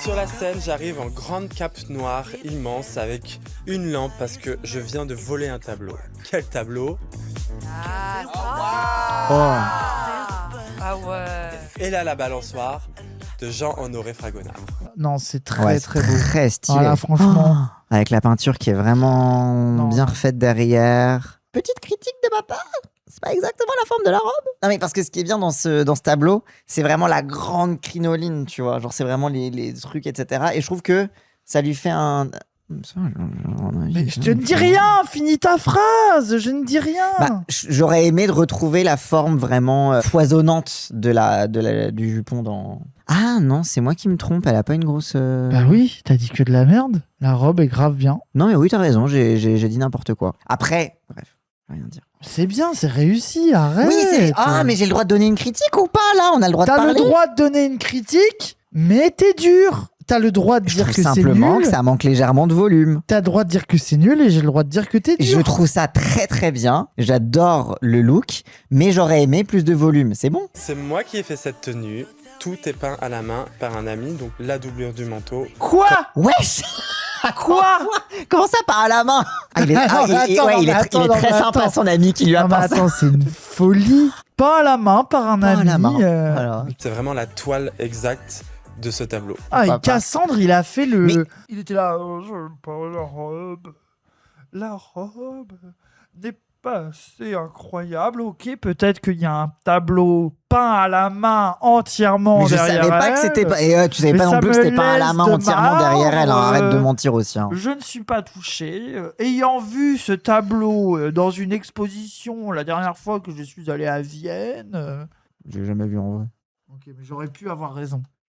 Sur la scène, j'arrive en grande cape noire immense avec une lampe parce que je viens de voler un tableau. Quel tableau? Ah ouais. Et là, la balançoire de Jean-Honoré Fragonard. Non, c'est très très beau. Très stylé. Voilà, franchement. Avec la peinture qui est vraiment Non. bien refaite derrière. Petite critique de ma part, c'est pas exactement la forme de la robe. Non mais parce que ce qui est bien dans ce tableau, c'est vraiment la grande crinoline, tu vois. Genre c'est vraiment les trucs, etc. Et je trouve que ça lui fait un... Mais je ne dis rien, finis ta phrase, je ne dis rien. Bah, j'aurais aimé de retrouver la forme vraiment foisonnante du jupon dans... Ah non, c'est moi qui me trompe, elle a pas une grosse... Bah oui, t'as dit que de la merde. La robe est grave bien. Non mais oui, t'as raison, j'ai dit n'importe quoi. Après, bref, rien dire. C'est bien, c'est réussi, arrête. Oui, mais j'ai le droit de donner une critique ou pas là? On a le droit de parler. T'as le droit de donner une critique, mais t'es dur. T'as le droit de dire que c'est nul. Simplement que ça manque légèrement de volume. T'as le droit de dire que c'est nul et j'ai le droit de dire que t'es dur. Je trouve ça très très bien. J'adore le look, mais j'aurais aimé plus de volume. C'est bon. C'est moi qui ai fait cette tenue. Tout est peint à la main par un ami, donc la doublure du manteau. Quoi? Wesh. Quoi? Comment ça, par à la main? Il est très sympa, son ami qui lui a peint ça. Attends, c'est une folie. Pas à la main, par un ami. À la main. Voilà. C'est vraiment la toile exacte de ce tableau. Ah, et Cassandre, il a fait le... Mais... Il était là, j'aime pas la robe. La robe n'est pas assez incroyable. Ok, peut-être qu'il y a un tableau peint à la main entièrement mais derrière elle. Je savais pas que c'était pas... Et tu savais pas non plus que c'était peint à la main entièrement derrière elle. Hein. Arrête de mentir aussi. Hein. Je ne suis pas touché. Ayant vu ce tableau dans une exposition la dernière fois que je suis allé à Vienne... J'ai jamais vu en vrai. Ok, mais j'aurais pu avoir raison.